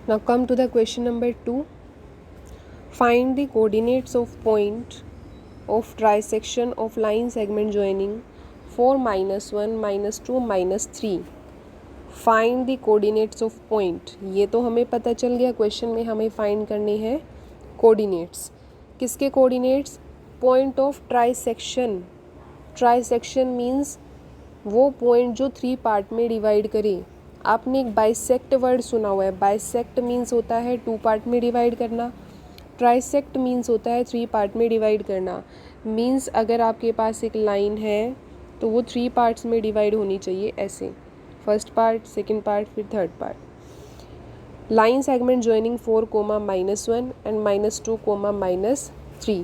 Now come to the question number 2. Find the coordinates of point of trisection of line segment joining 4, -1, -2, -3. Find the coordinates of point. ये तो हमें पता चल गया, question में हमें फाइंड करने हैं कोऑर्डिनेट्स. किसके coordinates? Point of trisection. Trisection means वो पॉइंट जो 3 पार्ट में डिवाइड करे. आपने एक बाइसेक्ट वर्ड सुना हुआ है. बाइसेक्ट मीन्स होता है 2 पार्ट में डिवाइड करना. ट्राइसेक्ट मीन्स होता है 3 पार्ट में डिवाइड करना. मीन्स अगर आपके पास एक लाइन है तो वो 3 पार्ट्स में डिवाइड होनी चाहिए ऐसे. फर्स्ट पार्ट, सेकंड पार्ट, फिर third part. Line segment joining 4, -1 and -2, -3.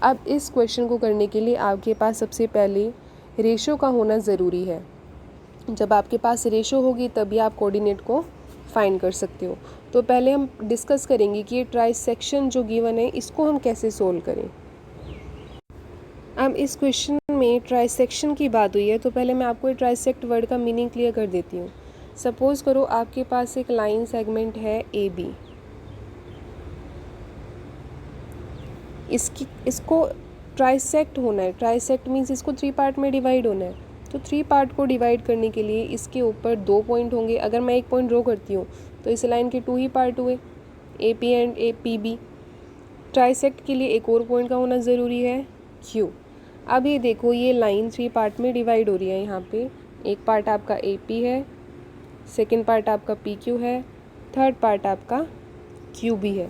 अब इस क्वेश्चन को करने के लिए आपके पास सबसे पहले रेशो का होना ज़रूरी है. जब आपके पास रेशो होगी तभी आप कोऑर्डिनेट को फाइंड कर सकते हो. तो पहले हम डिस्कस करेंगे कि ये ट्राइसेक्शन जो गिवन है इसको हम कैसे सोल्व करें. अब इस क्वेश्चन में ट्राइसेक्शन की बात हुई है तो पहले मैं आपको ट्राइसेक्ट वर्ड का मीनिंग क्लियर कर देती हूँ. सपोज़ करो आपके पास एक लाइन सेगमेंट है ए बी. इसको ट्राइसेक्ट होना है. ट्राइसेक्ट मीन्स इसको 3 पार्ट में डिवाइड होना है. तो 3 पार्ट को डिवाइड करने के लिए इसके ऊपर 2 पॉइंट होंगे. अगर मैं एक पॉइंट ड्रॉ करती हूँ तो इस लाइन के 2 ही पार्ट हुए, A P and A P B. Trisect के लिए एक और पॉइंट का होना ज़रूरी है, क्यू. अब ये देखो, ये लाइन 3 पार्ट में डिवाइड हो रही है. यहाँ पे एक पार्ट आपका ए पी है, सेकेंड पार्ट आपका पी क्यू है, थर्ड पार्ट आपका क्यू बी है.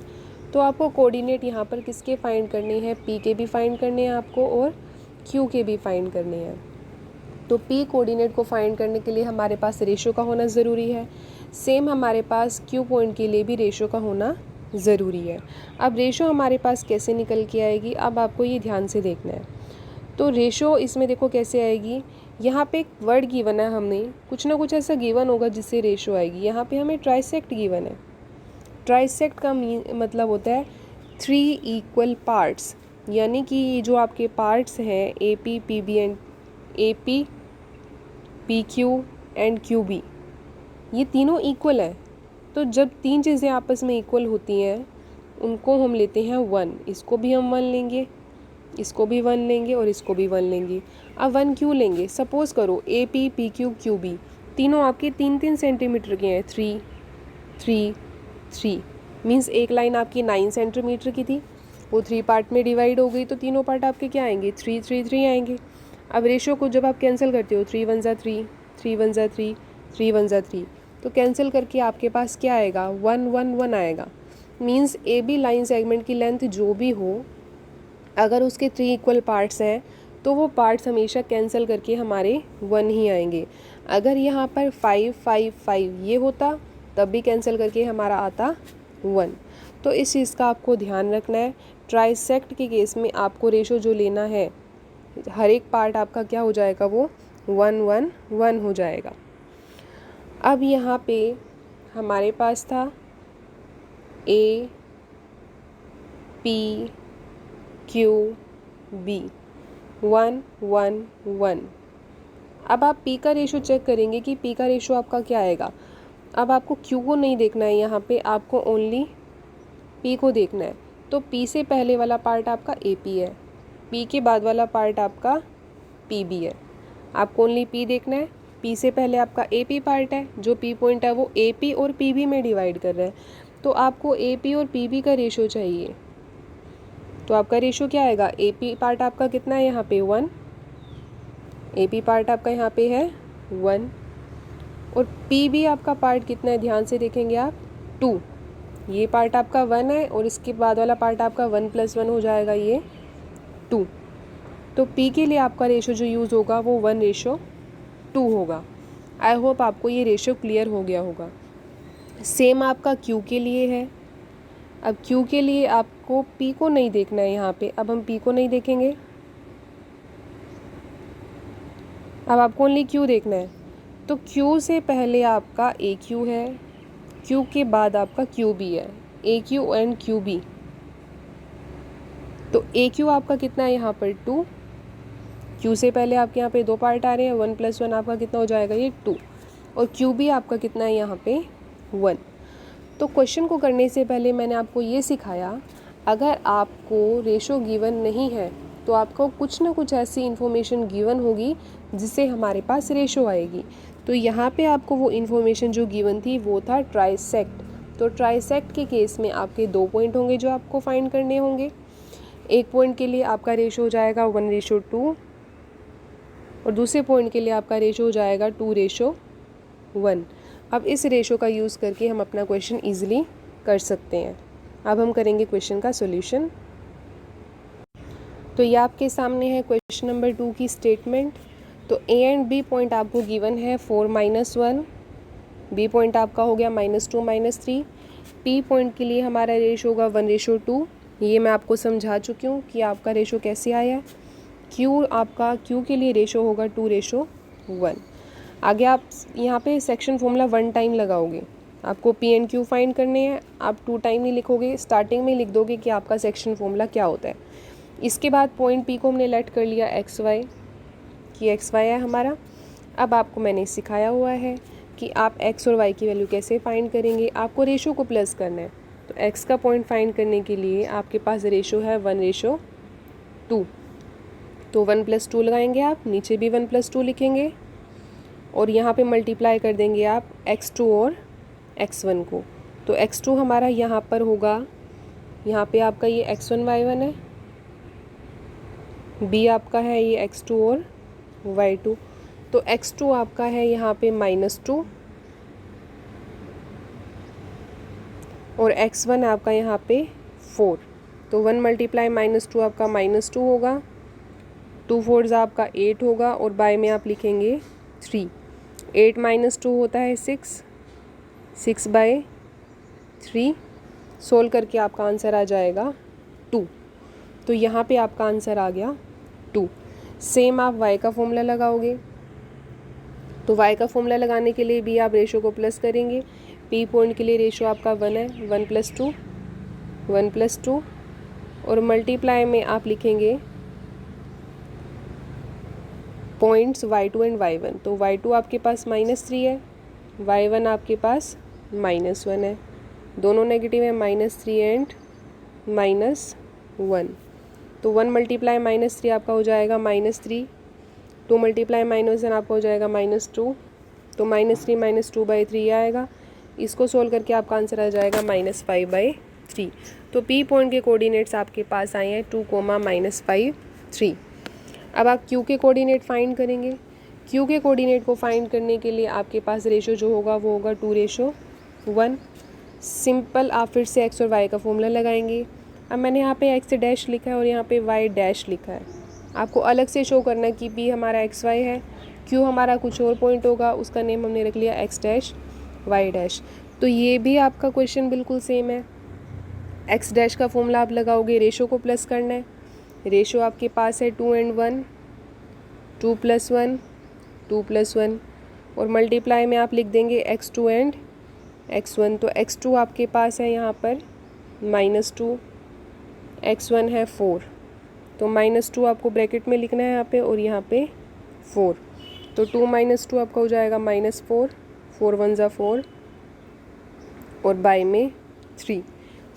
तो आपको कोऑर्डिनेट यहाँ पर किसके फाइंड करने हैं? पी के भी फाइंड करने हैं आपको और क्यू के भी फाइंड करने हैं. तो पी कोऑर्डिनेट को फाइंड करने के लिए हमारे पास रेशो का होना ज़रूरी है. सेम हमारे पास क्यू पॉइंट के लिए भी रेशो का होना ज़रूरी है. अब रेशो हमारे पास कैसे निकल के आएगी, अब आपको ये ध्यान से देखना है. तो रेशो इसमें देखो कैसे आएगी. यहाँ पे एक वर्ड गिवन है, हमने कुछ ना कुछ ऐसा गिवन होगा जिससे रेशो आएगी. यहाँ पे हमें ट्राइसेक्ट गिवन है. ट्राइसेक्ट का मतलब होता है 3 इक्वल पार्ट्स. यानी कि ये जो आपके पार्ट्स हैं A P P B and A P P Q and Q B, ये तीनों इक्वल हैं. तो जब 3 चीज़ें आपस में इक्वल होती हैं उनको हम लेते हैं 1. इसको भी हम 1 लेंगे, इसको भी 1 लेंगे और इसको भी 1 लेंगे. अब 1 क्यों लेंगे? सपोज़ करो A P P Q Q B तीनों आपके 3-3 सेंटीमीटर के हैं. 3 3 3 मीन्स एक लाइन आपकी 9 सेंटीमीटर की थी, वो 3 पार्ट में डिवाइड हो गई. तो तीनों पार्ट आपके क्या आएंगे? 3 3 3 आएंगे. अब रेशो को जब आप कैंसिल करते हो 3 1 3, 3 1 3, 3 1 3, तो कैंसिल करके आपके पास क्या आएगा? 1 1 1 आएगा. Means A B line segment की लेंथ जो भी हो, अगर उसके 3 इक्वल पार्ट्स हैं तो वो पार्ट्स हमेशा कैंसिल करके हमारे 1 ही आएंगे. अगर यहाँ पर 5 5 5 ये होता तब भी कैंसिल करके हमारा आता 1. तो इस चीज़ का आपको ध्यान रखना है. ट्राइसेक्ट के केस में आपको रेशो जो लेना है, हर एक पार्ट आपका क्या हो जाएगा? वो 1 1 1 हो जाएगा. अब यहाँ पे हमारे पास था ए पी क्यू बी 1 1 1. अब आप पी का रेशो चेक करेंगे कि पी का रेशो आपका क्या आएगा. अब आपको क्यू को नहीं देखना है, यहाँ पे आपको ओनली पी को देखना है. तो पी से पहले वाला पार्ट आपका ए पी है, पी के बाद वाला पार्ट आपका पी बी है. आपको ओनली पी देखना है. पी से पहले आपका ए पी पार्ट है, जो पी पॉइंट है वो ए पी और पी बी में डिवाइड कर रहा है. तो आपको ए पी और पी बी का रेशो चाहिए. तो आपका रेशो क्या आएगा? ए पी पार्ट आपका कितना है यहाँ पे? 1. ए पी पार्ट आपका यहाँ पे है 1 और पी बी आपका पार्ट कितना है? ध्यान से देखेंगे आप, 2. ये पार्ट आपका 1 है और इसके बाद वाला पार्ट आपका 1 + 1 हो जाएगा, ये 2. तो पी के लिए आपका रेशो जो यूज़ होगा वो 1:2 होगा. आई होप आपको ये रेशो क्लियर हो गया होगा. सेम आपका क्यू के लिए है. अब क्यू के लिए आपको पी को नहीं देखना है यहाँ पे. अब हम पी को नहीं देखेंगे, अब आपको ओनली क्यू देखना है. तो क्यू से पहले आपका ए क्यू है, क्यू के बाद आपका क्यू बी है, ए क्यू एंड क्यू बी. तो ए क्यू आपका कितना है यहाँ पर? 2. क्यू से पहले आपके यहाँ पे 2 पार्ट आ रहे हैं, 1 + 1 आपका कितना हो जाएगा? ये 2. और क्यू बी आपका कितना है यहाँ पे? 1. तो क्वेश्चन को करने से पहले मैंने आपको ये सिखाया, अगर आपको रेशो गिवन नहीं है तो आपको कुछ ना कुछ ऐसी इन्फॉर्मेशन गिवन होगी जिससे हमारे पास रेशो आएगी। तो यहाँ पे आपको वो इन्फॉर्मेशन जो गिवन थी वो था ट्राइसेक्ट। तो ट्राइसेक्ट के केस में आपके 2 पॉइंट होंगे जो आपको फाइंड करने होंगे। एक पॉइंट के लिए आपका रेशो हो जाएगा 1:2 और दूसरे पॉइंट के लिए आपका रेशो हो जाएगा 2:1। अब इस रेशो का यूज़ करके हम अपना क्वेश्चन ईजिली कर सकते हैं। अब हम करेंगे क्वेश्चन का सॉल्यूशन। तो ये आपके सामने है क्वेश्चन नंबर 2 की स्टेटमेंट। तो ए एंड बी पॉइंट आपको गिवन है 4 - 1, बी पॉइंट आपका हो गया -2 -3, पी पॉइंट के लिए हमारा रेशो होगा 1:2। ये मैं आपको समझा चुकी हूँ कि आपका रेशो कैसे आया है। क्यू के लिए रेशो होगा 2:1। आगे आप यहाँ पे सेक्शन फॉर्मूला 1 टाइम लगाओगे। आपको पी एंड क्यू फाइंड करने हैं, आप 2 टाइम नहीं लिखोगे, स्टार्टिंग में लिख दोगे कि आपका सेक्शन फॉर्मूला क्या होता है। इसके बाद पॉइंट पी को हमने लेट कर लिया XY कि XY है हमारा। अब आपको मैंने सिखाया हुआ है कि आप X और Y की वैल्यू कैसे फाइंड करेंगे। आपको रेशो को प्लस करना है। तो X का पॉइंट फाइंड करने के लिए आपके पास रेशो है 1:2। तो 1 + 2 लगाएंगे आप, नीचे भी 1 + 2 लिखेंगे और यहाँ पे मल्टीप्लाई कर देंगे आप x2 और x1 को। तो x2 हमारा यहाँ पर होगा, यहाँ पे आपका ये x1 y1 है, b आपका है ये x2 और y2। तो x2 आपका है यहाँ पे -2 और x1 आपका यहाँ पे 4। तो 1 × -2 आपका -2 होगा, 2 4 आपका 8 होगा और बाय में आप लिखेंगे 3। 8 - 2 होता है 6, 6/3। सोल्व करके आपका आंसर आ जाएगा 2। तो यहाँ पे आपका आंसर आ गया 2। सेम आप y का फॉर्मूला लगाओगे। तो y का फॉर्मूला लगाने के लिए भी आप रेशो को प्लस करेंगे। p पॉइंट के लिए रेशो आपका 1 है, 1 + 2 और मल्टीप्लाई में आप लिखेंगे पॉइंट्स y2 एंड y1। तो y2 आपके पास -3 है, y1 आपके पास -1 है, दोनों नेगेटिव है, -3 एंड -1। तो 1 × -3 आपका हो जाएगा -3, 2 × -1 आपका हो जाएगा -2। तो -3 - 2/3 आएगा। इसको सोल्व करके आपका आंसर आ जाएगा -5/3। तो P पॉइंट के कोऑर्डिनेट्स आपके पास आए हैं 2, -5, 3। अब आप Q के कोऑर्डिनेट फाइंड करेंगे। Q के कोऑर्डिनेट को फाइंड करने के लिए आपके पास रेशो जो होगा वो होगा 2:1। सिंपल आप फिर से x और y का फॉर्मूला लगाएंगे। अब मैंने यहाँ पे x डैश लिखा है और यहाँ पे y डैश लिखा है। आपको अलग से शो करना है कि P हमारा XY है, Q हमारा कुछ और पॉइंट होगा, उसका नेम हमने रख लिया x डैश y डैश। तो ये भी आपका क्वेश्चन बिल्कुल सेम है। x डैश का फॉर्मूला आप लगाओगे, रेशो को प्लस करना है। रेशो आपके पास है 2 and 1, 2 + 1, 2 + 1 और मल्टीप्लाई में आप लिख देंगे x2 एंड x1। तो x2 आपके पास है यहाँ पर -2, x1 है 4। तो -2 आपको ब्रैकेट में लिखना है यहाँ पे और यहाँ पे 4। तो 2 - 2 आपका हो जाएगा -4, 4 1 = 4 और बाय में 3।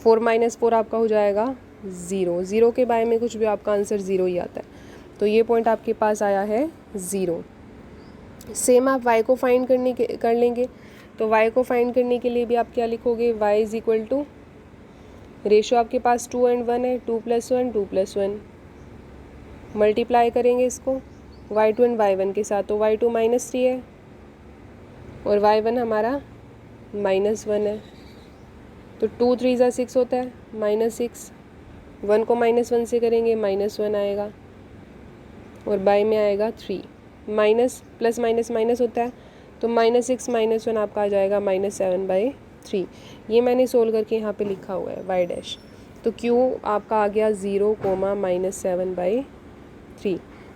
4 - 4 आपका हो जाएगा 0। 0 के बाय में कुछ भी आपका आंसर 0 ही आता है। तो ये पॉइंट आपके पास आया है 0। सेम आप y को फाइंड कर लेंगे। तो y को फाइंड करने के लिए भी आप क्या लिखोगे, y = रेशो आपके पास 2 and 1 है, 2 + 1, 2 + 1 मल्टीप्लाई करेंगे इसको y2 एंड y1 के साथ। तो y2 -3 है और y1 हमारा -1 है। तो 2 3 = 6 होता है, -6। 1 को -1 से करेंगे -1 आएगा और बाय में आएगा 3। माइनस प्लस माइनस माइनस होता है, तो -6 - 1 आपका आ जाएगा -7/3। ये मैंने सोल्व करके यहाँ पे लिखा हुआ है y डैश। तो Q आपका आ गया 0, -7/3।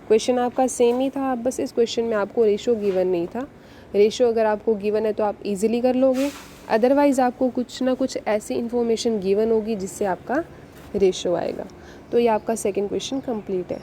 क्वेश्चन आपका सेम ही था, बस इस क्वेश्चन में आपको रेशो गिवन नहीं था। रेशो अगर आपको गिवन है तो आप इजीली कर लोगे, अदरवाइज़ आपको कुछ ना कुछ ऐसी इन्फॉर्मेशन गिवन होगी जिससे आपका रेशो आएगा। तो ये आपका सेकंड क्वेश्चन कंप्लीट है।